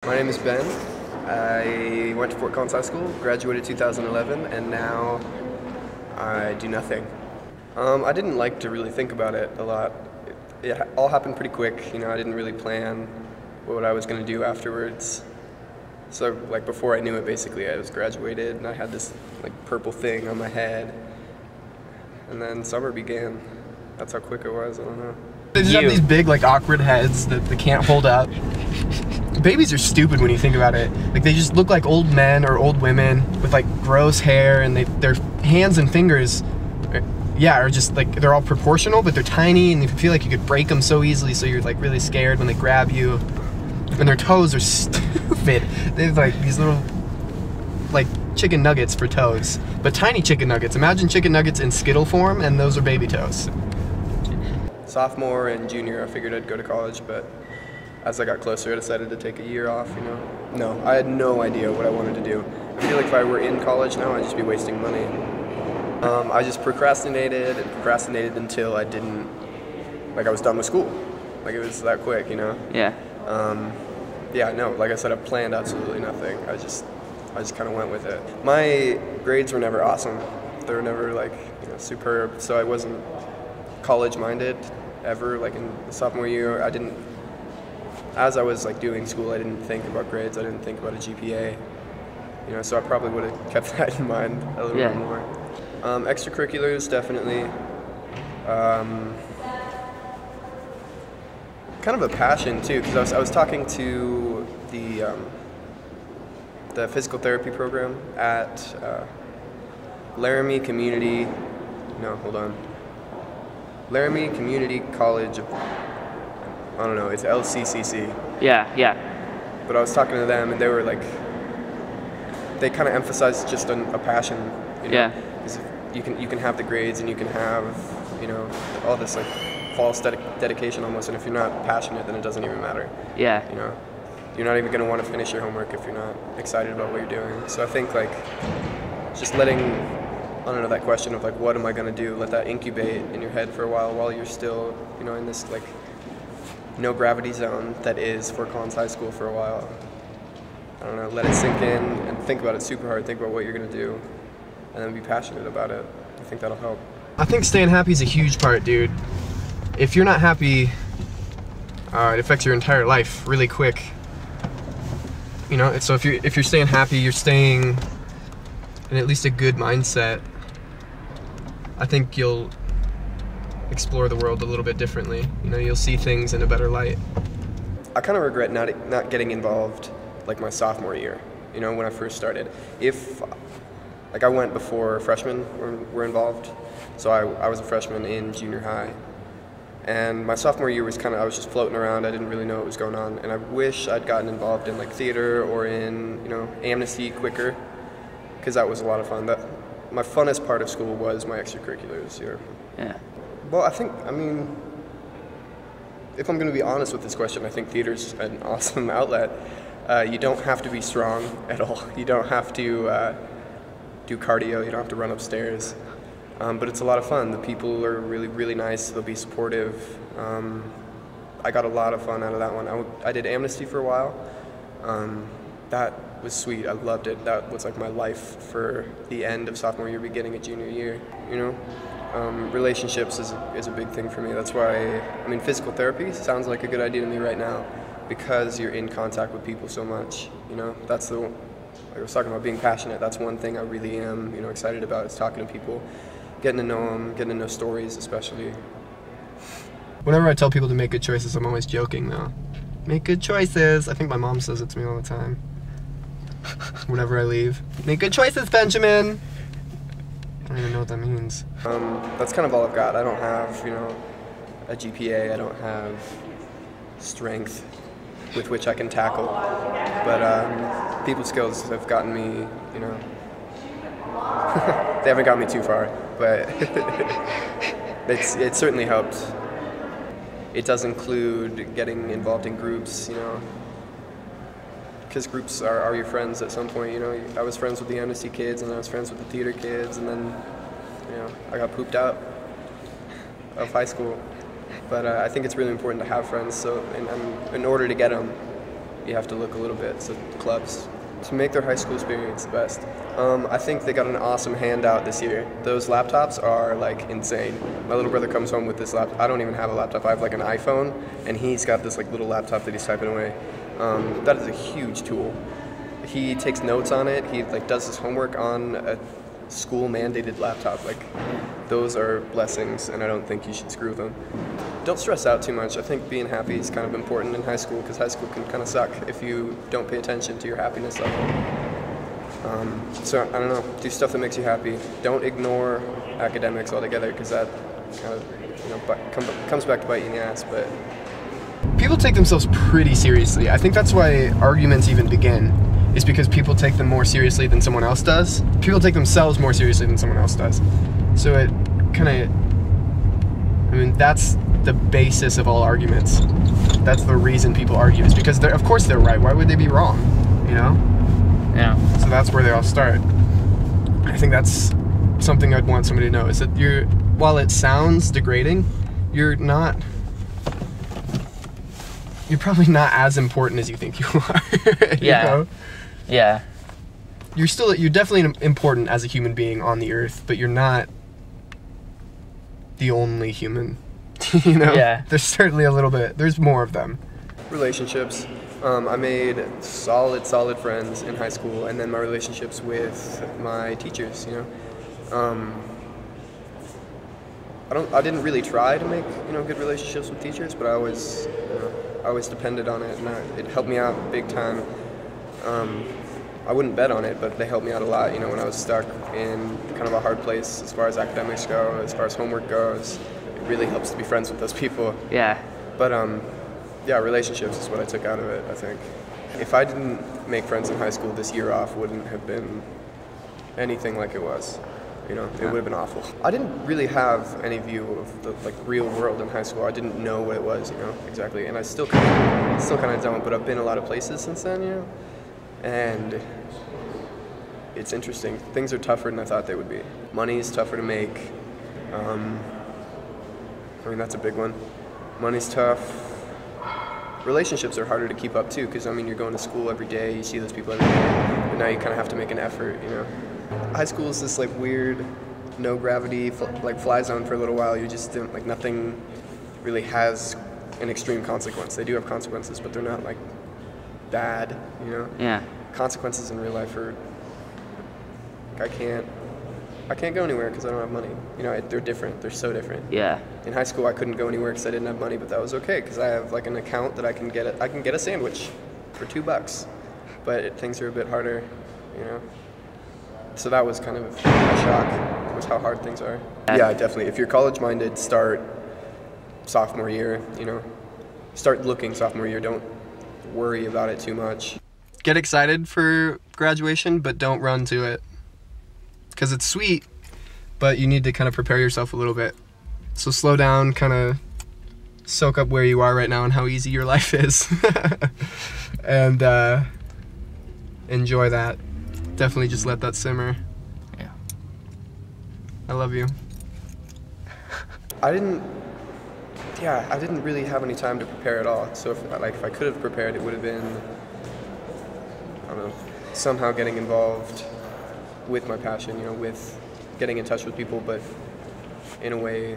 My name is Ben. I went to Fort Collins High School, graduated 2011, and now I do nothing. I didn't like to really think about it a lot. It all happened pretty quick, I didn't really plan what I was going to do afterwards. So before I knew it, basically I was graduated and I had this purple thing on my head. And then summer began. That's how quick it was, I don't know. They just have these big awkward heads that they can't hold up. Babies are stupid when you think about it. They just look like old men or old women with gross hair, and their hands and fingers are just they're all proportional, but they're tiny, and you feel like you could break them so easily, so you're really scared when they grab you. And their toes are stupid. They have these little chicken nuggets for toes, but tiny chicken nuggets. Imagine chicken nuggets in Skittle form, and those are baby toes. Sophomore and junior, I figured I'd go to college, but as I got closer, I decided to take a year off, No, I had no idea what I wanted to do. I feel like if I were in college now, I'd just be wasting money. I just procrastinated and procrastinated until I didn't, I was done with school. It was that quick, Yeah. Yeah, no, like I said, I planned absolutely nothing. I just kind of went with it. My grades were never awesome. They were never superb, so I wasn't college-minded ever. In the sophomore year, as I was doing school, I didn't think about grades. I didn't think about a GPA. So I probably would have kept that in mind a little bit more. Extracurriculars, definitely. Kind of a passion too, because I was talking to the physical therapy program at Laramie Community. No, hold on. Laramie Community College of, I don't know, it's LCCC. Yeah. But I was talking to them, and they were they kind of emphasized just a passion, Yeah. Because you can have the grades and you can have, all this false dedication almost, and if you're not passionate, then it doesn't even matter. Yeah. You're not even going to want to finish your homework if you're not excited about what you're doing. So I think just letting, I don't know, that question of what am I going to do, let that incubate in your head for a while you're still, in this no gravity zone that is Fort Collins High School for a while. I don't know, let it sink in and think about it super hard, think about what you're going to do, and then be passionate about it. I think that'll help. I think staying happy is a huge part, dude. If you're not happy, it affects your entire life really quick. So if you're staying happy, you're staying in at least a good mindset, I think you'll explore the world a little bit differently. You'll see things in a better light. I kind of regret not getting involved my sophomore year, when I first started. If I went before freshmen were involved, so I was a freshman in junior high. And my sophomore year was I was just floating around. I didn't really know what was going on. And I wish I'd gotten involved in theater or in, Amnesty quicker, because that was a lot of fun. My funnest part of school was my extracurriculars. Yeah. Well, if I'm going to be honest with this question, I think theater's an awesome outlet. You don't have to be strong at all. You don't have to do cardio. You don't have to run upstairs. But it's a lot of fun. The people are really, really nice. They'll be supportive. I got a lot of fun out of that one. I did Amnesty for a while. That was sweet. I loved it. That was my life for the end of sophomore year, beginning of junior year. Relationships is a big thing for me. That's why, physical therapy sounds like a good idea to me right now, because you're in contact with people so much. That's I was talking about being passionate. That's one thing I really am, excited about, is talking to people, getting to know them, getting to know stories especially. Whenever I tell people to make good choices, I'm always joking though. Make good choices. I think my mom says it to me all the time. Whenever I leave. Make good choices, Benjamin! I don't even know what that means. That's kind of all I've got. I don't have, a GPA. I don't have strength with which I can tackle. But people skills have gotten me, they haven't got me too far, but it certainly helped. It does include getting involved in groups, because groups are your friends at some point. I was friends with the Amnesty kids, and I was friends with the theater kids, and then I got pooped out of high school. But I think it's really important to have friends. So in order to get them, you have to look a little bit. So clubs. To make their high school experience the best. I think they got an awesome handout this year. Those laptops are like insane. My little brother comes home with this laptop. I don't even have a laptop. I have like an iPhone, and he's got this like little laptop that he's typing away. That is a huge tool. He takes notes on it. He like does his homework on a school mandated laptop. Like those are blessings, and I don't think you should screw them. Don't stress out too much. I think being happy is kind of important in high school, because high school can kind of suck if you don't pay attention to your happiness level. So I don't know, do stuff that makes you happy. Don't ignore academics altogether, because that kind of comes back to bite you in the ass. But people take themselves pretty seriously. I think that's why arguments even begin, is because people take them more seriously than someone else does. People take themselves more seriously than someone else does. So it kind of, I mean, that's the basis of all arguments. That's the reason people argue, is because of course they're right. Why would they be wrong? You know? Yeah. So that's where they all start. I think that's something I'd want somebody to know, is that while it sounds degrading, you're probably not as important as you think you are. Yeah. You know? Yeah. You're definitely important as a human being on the earth, but you're not the only human. You know? Yeah. There's certainly there's more of them. relationships. I made solid friends in high school, and then my relationships with my teachers, you know. I didn't really try to make, good relationships with teachers, but I always depended on it, and it helped me out big time. I wouldn't bet on it, but they helped me out a lot, when I was stuck in kind of a hard place as far as academics go, as far as homework goes. It really helps to be friends with those people. Yeah. But yeah, relationships is what I took out of it, I think. If I didn't make friends in high school, this year off wouldn't have been anything like it was. It would have been awful. I didn't really have any view of the real world in high school. I didn't know what it was, exactly. And I still kind of don't, but I've been a lot of places since then, and it's interesting. Things are tougher than I thought they would be. Money is tougher to make. That's a big one. Money's tough. Relationships are harder to keep up too, because you're going to school every day, you see those people every day, but now you kind of have to make an effort, High school is this weird, no gravity, fly zone for a little while. You just don't, nothing really has an extreme consequence. They do have consequences, but they're not bad, Yeah. Consequences in real life are, I can't go anywhere because I don't have money. They're different. They're so different. Yeah. In high school, I couldn't go anywhere because I didn't have money, but that was okay because I have an account that I can get a sandwich for $2. But things are a bit harder, So that was kind of a shock, was how hard things are. Yeah, definitely. If you're college-minded, start sophomore year. Start looking sophomore year. Don't worry about it too much. Get excited for graduation, but don't run to it. Because it's sweet, but you need to kind of prepare yourself a little bit. So slow down, kind of soak up where you are right now and how easy your life is. And enjoy that. Definitely just let that simmer. Yeah. I love you. I didn't really have any time to prepare at all. So if I could have prepared, it would have been, I don't know, somehow getting involved with my passion, with getting in touch with people, but in a way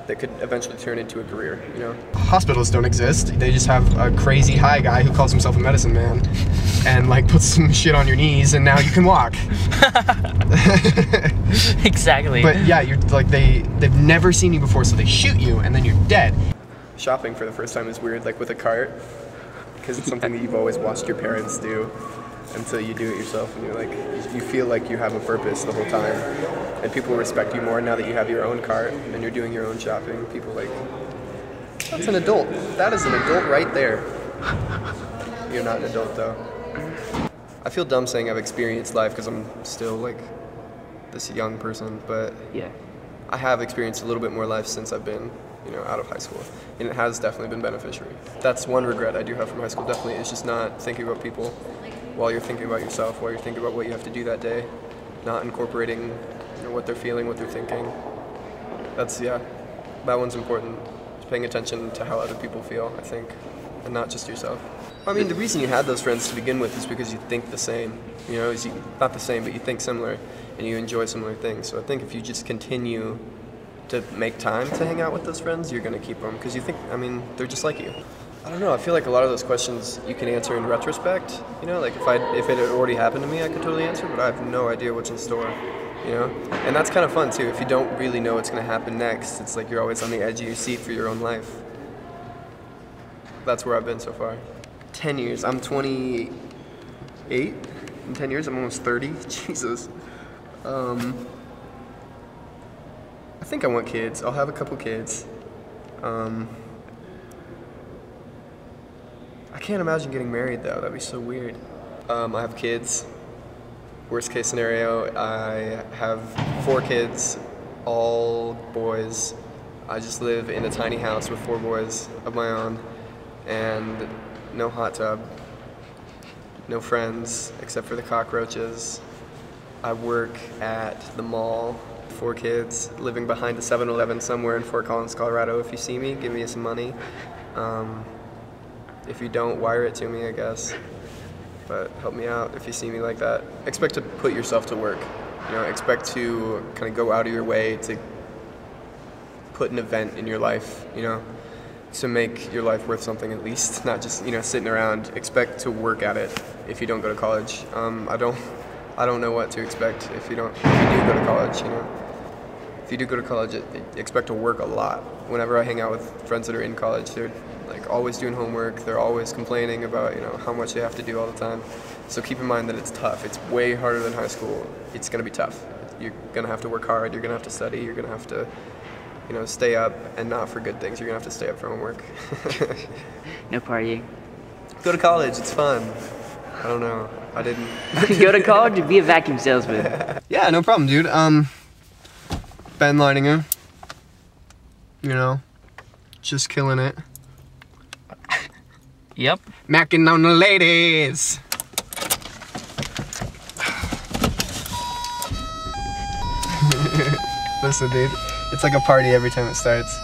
that could eventually turn into a career, Hospitals don't exist. They just have a crazy high guy who calls himself a medicine man and puts some shit on your knees and now you can walk. Exactly. But yeah, you're they've never seen you before, so they shoot you and then you're dead. Shopping for the first time is weird, with a cart, because it's something that you've always watched your parents do. Until you do it yourself, and you feel like you have a purpose the whole time, and people respect you more now that you have your own cart and you're doing your own shopping. People that's an adult. That is an adult right there. You're not an adult though. I feel dumb saying I've experienced life because I'm still this young person, but Yeah. I have experienced a little bit more life since I've been, out of high school, and it has definitely been beneficial. That's one regret I do have from high school. Definitely, is just not thinking about people while you're thinking about yourself, while you're thinking about what you have to do that day, not incorporating, what they're feeling, what they're thinking. That one's important. Just paying attention to how other people feel, I think, and not just yourself. I mean, the reason you had those friends to begin with is because you think the same. You know, not the same, but you think similar, and you enjoy similar things. So I think if you just continue to make time to hang out with those friends, you're going to keep them because you think, I mean, they're just like you. I don't know. I feel like a lot of those questions you can answer in retrospect. You know, like if it had already happened to me, I could totally answer, but I have no idea what's in store. You know, and that's kind of fun too. If you don't really know what's going to happen next, it's like you're always on the edge of your seat for your own life. That's where I've been so far. 10 years. I'm 28. In 10 years, I'm almost 30. Jesus. I think I want kids. I'll have a couple kids. I can't imagine getting married though. That'd be so weird. I have kids. Worst case scenario, I have 4 kids, all boys. I just live in a tiny house with 4 boys of my own, and no hot tub, no friends except for the cockroaches. I work at the mall, 4 kids, living behind a 7-Eleven somewhere in Fort Collins, Colorado. If you see me, give me some money. If you don't, wire it to me, I guess. But help me out if you see me like that. Expect to put yourself to work. You know, expect to kind of go out of your way to put an event in your life, you know, to make your life worth something at least, not just, you know, sitting around. Expect to work at it if you don't go to college. I don't know what to expect if you do go to college, you know. If you do go to college, expect to work a lot. Whenever I hang out with friends that are in college, they're like always doing homework. They're always complaining about, you know, how much they have to do all the time. So keep in mind that it's tough. It's way harder than high school. It's gonna be tough. You're gonna have to work hard. You're gonna have to study. You're gonna have to, you know, stay up, and not for good things. You're gonna have to stay up for homework. No partying. Go to college. It's fun. I don't know. I didn't. Go to college and be a vacuum salesman. Yeah, no problem, dude. Ben Leininger. You know, just killing it. Yep. Macking on the ladies. Listen, dude, it's like a party every time it starts.